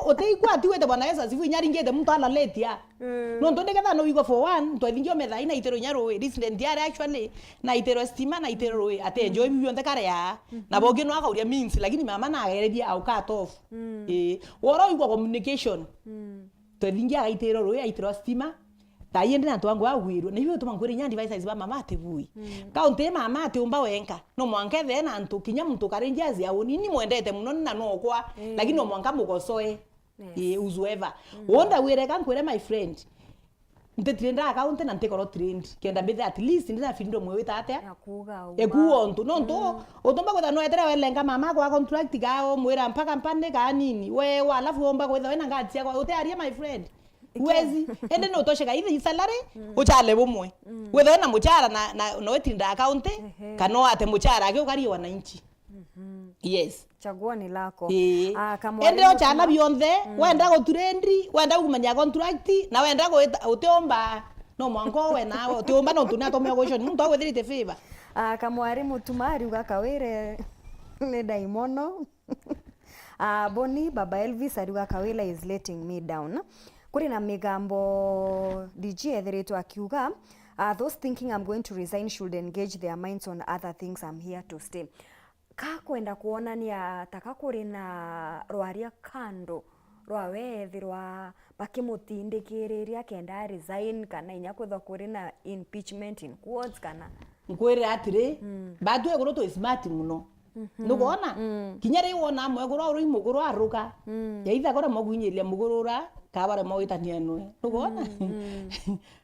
uteigwa atiwete Bwana Yesu asifiwe nyaringete mtu ala letia no ndonde kadha no wigo for one to thingio metha ina itero nyaro resident yare actually na itero stima na itero ate enjoy bibi onde kare ya na boge no akauria means lakini mama na ageredia au cut off woro wigo communication to thingia itero stima tayende na twangu agwiro na hiyo tumangwire nya devices ba mama atevui kaunte mama ateumba wenka no mwanke the na ntu kinya mtu karenjazi ya nini mwendete muno na no kwa lakini no mwanka mugosoe uzueva wonda wire kankwire my friend ntetrenda account na ntekoro trend kenda bethe at least ndina findo mwewita atia ekuo ntu no ntu utomba kwetha no etere welenga mama kwa contract gao mwira mpaka mpande ka nini we alafu omba kwetha wena ngatia kwa utearia my friend wezi ende no tosheka hivi salary uchale bomwe wethe na muchara na no etinda account kano ate muchara ake ukari wananchi yes chagua ni lako kama ende ochala bionthe wenda go trendi wenda kumanya contract na wenda go uteomba no mwango we nawe uteomba no tuna tomya go shoni muntu awethirite favor kamwari mutumari ugakawire ne daimono Boni baba Elvis ariuga kawila is letting me down kuri na migambo DJ ethiritwa akiuga those thinking I'm going to resign should engage their minds on other things. I'm here to stay. Kakwenda kuonania taka kuri na rwaria kando rwawethirwa bakimutindikiriria kenda resign kana inya kwetha kuri na impeachment in quotes kana nkwire atire badu egoro to smart muno nugona kinyare wona mwegoro uri mugoro aruka yaitha kora magwinyiria mugorora kabare moitania nwe nugona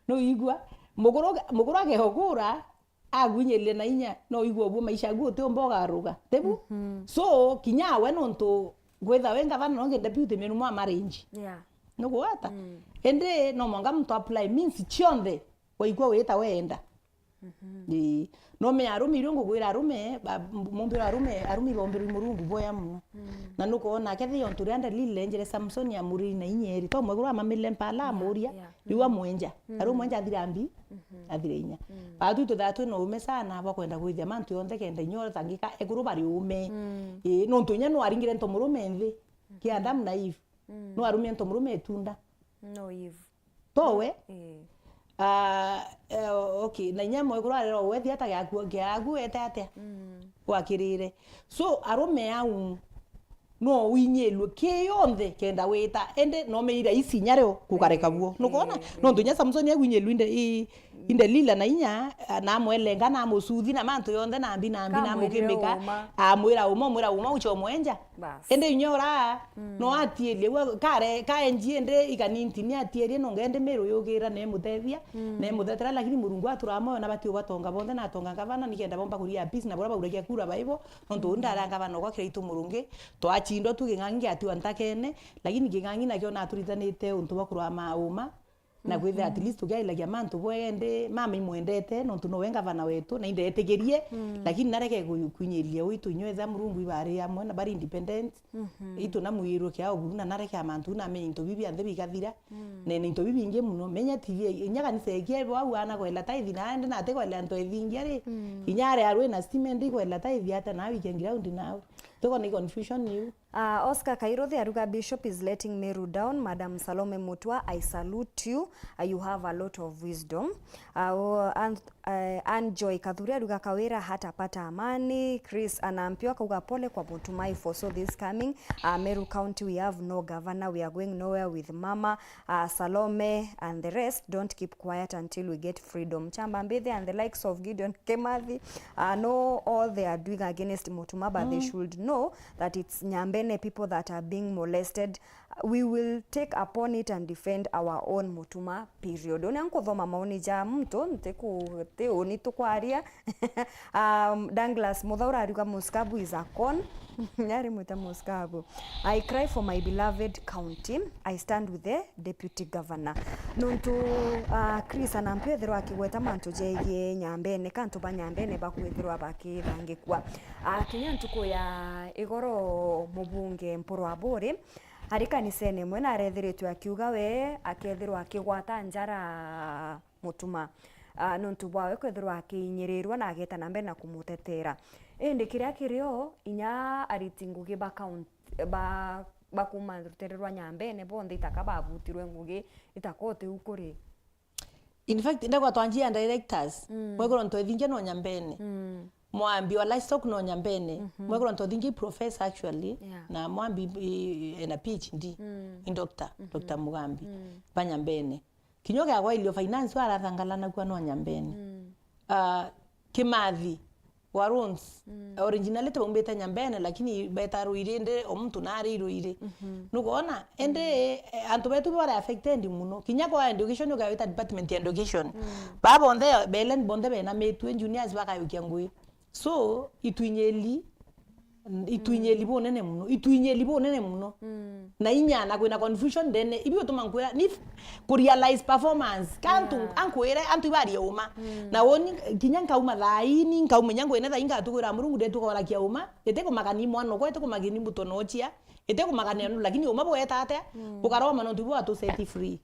no igwa mugoro agehogura agwinyiria na inya no igwa obu maisha gu te mboga aruka tebu so kinyawe nonto gwetha wenga bana no deputy menu mwa marriage nugota ende no mwanga mtu apply means chionde waigwa weta wenda no me arume irio ngugwira arume mumbiro arume bombiro murungu boya muno na nuko na kethi on turianda lile njere Samson ya muri na inyeri to mwegura mamile mpala muria riwa mwenja aru mwenja thirambi athire inya batu to thatu no ume sana bakwenda gwithia mantu yonthe kenda inyora thangika eguru bari ume no ntunya no aringire nto murume nthi ki Adam na Eve no arume nto murume tunda no Eve towe okay na nyamo egura rero wethi ata gyaku etate wakirire so arume au no winyelwe kiyonde kenda weta ende no meira isinya reo kukareka guo nukona no ntunya Samson yawinyelwe inde lila na inya na mwelenga na musuthi na mantu yonde na mbi na mukimika amwira uma ucho mwenja ende inyora no atielie kaenji ende ikaninti ni atielie no ngende mero yogira ne mutethia lakini murungu aturamo na batio batonga bonde na tonga ngavana nikenda bomba kuria peace na bora baurakia kura baibo no ndunda ngavana kwa kire murungi to achindo tu kingangi ati wantakene lakini kingangi na kyo na turitanite untu bakurwa mauma na kwithe at least tugiailagia mantu bwende mama imwendete no tu no wenga bana wetu na indetegerie lakini nareke kunyelia witu nyweza murungu ibari amwe na bari independent itu na muiro kya oguruna nareke amantu na me into bibi ande bigathira nene into bibi inge muno menya tv nyaga ni sekie bwa wana kwela taithi na ande na te kwela nto ethingia ri inyare arwe na steam kwela taithi ata na weekend ground now toko ni confusion you Oscar Kairothi Aruga Bishop is letting Meru down. Madam Salome Mutwa, I salute you. You have a lot of wisdom. And Joy Kathuri Aruga Kawira hatapata amani. Chris anaampiwa kauga pole kwa Mutumai for so this coming. Meru County we have no governor. We are going nowhere with Mama Salome and the rest. Don't keep quiet until we get freedom. Chamba Mbethe and the likes of Gideon Kemathi know all they are doing against Mutuma, but they should know that it's Nyambene people that are being molested. We will take upon it and defend our own Mutuma period. Onyanko thoma maoni ja mto nteku te oni tukwaria Douglas Muthaura aruga Muskabu is a con nyari muta Muskabu. I cry for my beloved county. I stand with the deputy governor. Nontu Chris anampethero akigweta mantu jegie Nyambene kantu ba Nyambene bakwethirwa bakithangikwa kinyantuko ya igoro mubunge Mporo Abori harika ni sene mwena arethiritwe akiuga we akethirwa akigwata njara Mutuma nontu bwawe kwethirwa akinyirirwa na ageta na mbere na kumutetera indi kiria kirio inya aritingugi ba county ba kumarutererwa Nyambene bonde itakababutirwe ngugi itakote ukuri. In fact ndagwa twanjia directors mwegoro nto ethingia no Nyambene mwambi wa livestock no Nyambene mwegoro nto ethingia professor actually na mwambi na PhD in Dr. Mugambi ba Nyambene kinyoga kwa ilio finance wala thangalana kwa no Nyambene Kimathi warons originally to umbeta Nyambene lakini beta ruirinde omuntu nari ruire nukoona ende antu betu bara affected muno kinya kwa education yoga wita department ya education baba onde belen bonde bena metu engineers baka yukiangui so ituinyeli bonene muno na inyana kwena confusion then ibyo tumankwera ni ku realize performance kantu ankwera antu bari yoma na woni kinyanka uma thaini nkauma nyango ene thainga tukura murungu detu kwa lakia uma eteko magani mwana kwete ko magini mutonochia eteko magani lakini uma boeta ate ukaroma no tubu atu set free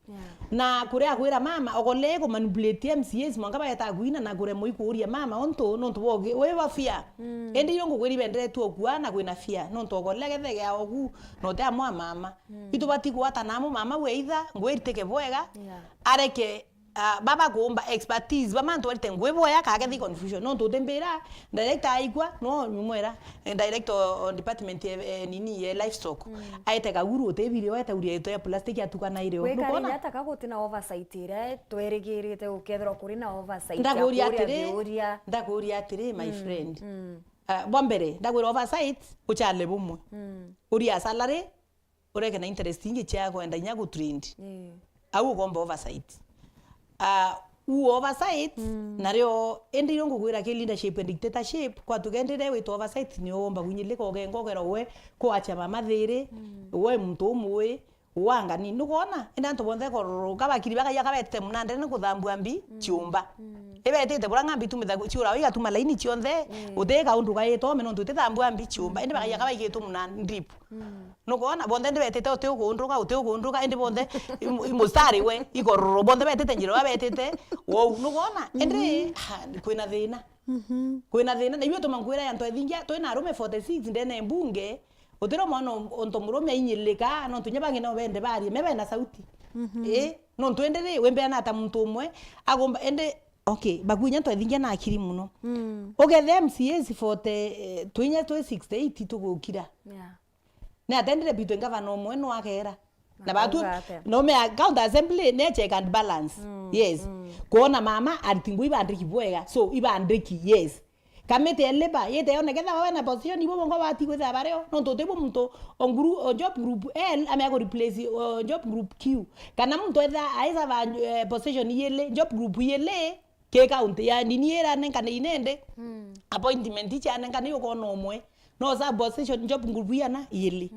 na kure akwira mama ogole ko manipulate MCS mwanga baeta gwina na kure muikuria mama onto no tuboge we bafia ende yongo kweri bendere tu okwa na kwina fia no ntogole gethe ya ogu no te amwa mama itubati kwata namo mama weitha ngwirteke bwega areke baba kuomba expertise bamantu walite ngweboya kagethi confusion no tutembera director aikwa no nyumwera director on department nini ye livestock aiteka guru otebire weta uri eto ya plastic atukana ire ukona hata kagotina oversight ire twerigirite ukethro kuri na oversight ndakuria atire my friend bombere ndagwira oversight uchale bumwe uri salary ureke na interest ingi chako enda nyago trend au gomba oversight oversight nario endi yongo gwira ke leadership and dictatorship kwa tugendere we oversight ni omba gunyile ko gengo gero we ko acha mama there we muntu umwe wanga ni nukona enda nto bonde ko kaba kiri baka yakabete munande ne kuthambua mbi chiumba ebetete buranga bitumitha ciura iga tuma laini cionthe uteka undu gaito meno tutithambua mbichumba ende bagaya kaba igeto muna ndip no kuona bonde betete ote ukunduka ende bonde imustari we igororo bonde betete njiro betete wo no kuona ende kwina thina kwina thina na iwe tumangwira ya nto ethingia twina arume 46 ndene mbunge utiro mwana onto murume ainyilika no tunyabange no bende bari mebe na sauti no twendere wembe na ata muntu umwe agomba ende okay bagunya to ethingia na akiri muno ogethe MCAs 40 twinya 68 tugukira na atendere bitu ngavana umwe no akera na batu no me account assembly ne check and balance yes kuona mama atingui bandiki bwega so ibandiki yes kamete eleba yete yone ketha wawe na position ibo bongo bati kwetha bareo no totebo muntu on group on job group L ame go replace job group Q kana muntu etha aiza ba position yele job group yele ke count ya nini era nenka inende appointment cha nenka niyo kono omwe no za position job group yana yele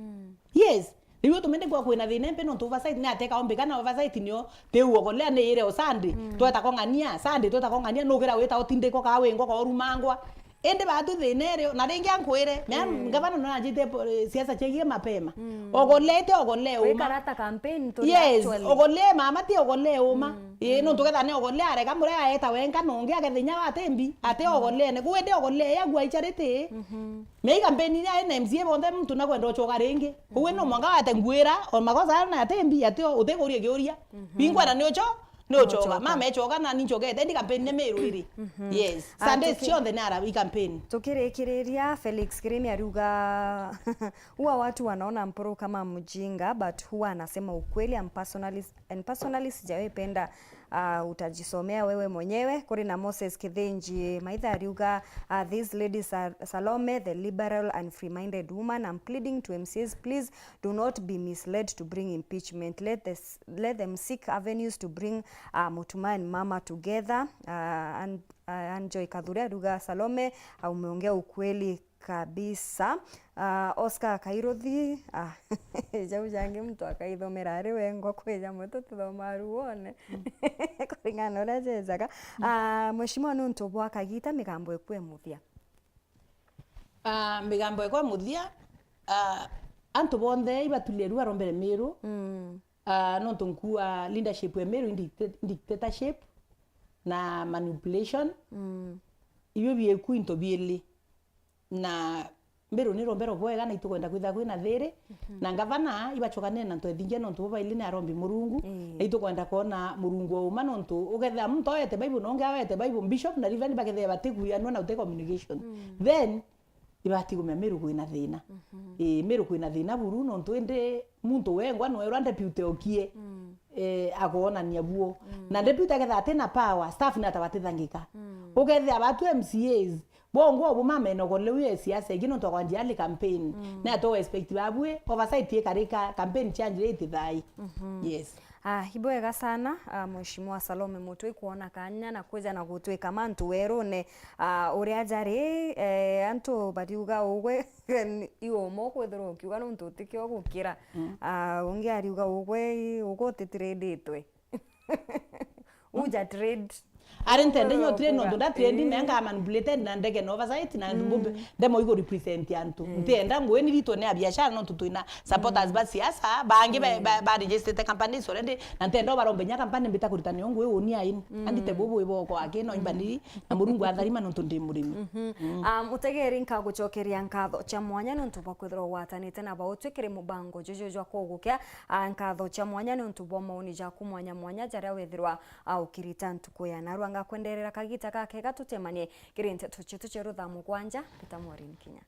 yes iwe tumende kwa kwena thina mpe no to oversight na ateka ombe kana oversight nio teuo kolea ne ire o Sunday tweta kongania Sunday tweta kongania no gera weta otinde ko kawe ngo ko rumangwa ende batu thina na rengi ankwire ngavana no ajite siasa chegie mapema ogolete ogole uma karata campaign to yes ogole mama ti ogole uma no tugetha ne ogole are kamure aeta wenga no ngia gethinya watembi ate ogole ne kuende ogole ya gwa icharite me campaign ya NMCA bonde mtu na kwenda choka rengi kuwe no mwanga atengwira o makosa na atembi ate utegoria gioria bingwa na niocho no choka mama echoka na ninchogete ndi campaign ne meru iri yes Sunday cionthe nara i campaign tukirekereria Felix Kiremi aruga huwa watu wanaona Mporo kama mjinga but huwa anasema ukweli and personally sijawependa utajisomea wewe mwenyewe kuri na Moses Kithenji maitha aruga these ladies are Salome the liberal and free-minded woman. I'm pleading to MCAs, please do not be misled to bring impeachment. Let them seek avenues to bring Mutuma and Mama together. And Joy Kadhure aruga Salome umeongea ukweli kabisa. Oscar Kairothi jau jange mtu akaithomera ari wengo kweja mwetu tuthoma ruone kuringana ura jejaga mheshimiwa nuntu bwa kagita migambo ekwe muthia migambo ekwe muthia antu bonde ibatuliru arombere miru nuntu nkua leadership emeru dictatorship na manipulation iyo bieku into bieli na mbero ni rombero bwega na itukwenda kwitha kwina thiri na ngavana ibachokane na nto ethingia no ntu baili na arombi murungu na itukwenda kona murungu uma no ntu ugetha muntu oyete bible no ngawete bible bishop na riven bagethe batiguya no na ute communication then ibati gumya miru kwina thina miru kwina thina buru no ntu ende muntu wengwa no erande pute okie agona niabuo na deputy agetha atena power staff na tabatithangika ugethe abatu MCAs bongo obumame no golewe siasa igino to kwanjali campaign na to expect babwe oversight ye karika campaign change rate thai yes hibwega sana mheshimiwa Salome Mutui kuona kanya na kuja na gutwika mantu werone uria jari antu bariuga ugwe iwo moko thoro kiuga no ntu tikyo gukira ungi ariuga ugwe ugotitiredetwe uja trade arentende yo trade no nda trade nenga manipulated na ndege no oversight na ndumbe demo igo represent antu ntenda ngweni lito ne biashara no tutuina supporters ba siasa bangi ba register companies already na ntenda barombe nya company mbita kuritani yongo we oni aini andi tebobo iboko akino imbani na murungu atharima no tundi murimi utegeri nka gucokeria nkatho cha mwanya no ntu bakwithro watanite na bautwikire mubango jojo kogukia nkatho cha mwanya no ntu bo mauni ja kumwanya jaria wethirwa ukirita ntukuya na rwanga kwenderera kagita kake gatutemanie kirinte tuche ruthamu kwanja Peter Morin Kinya.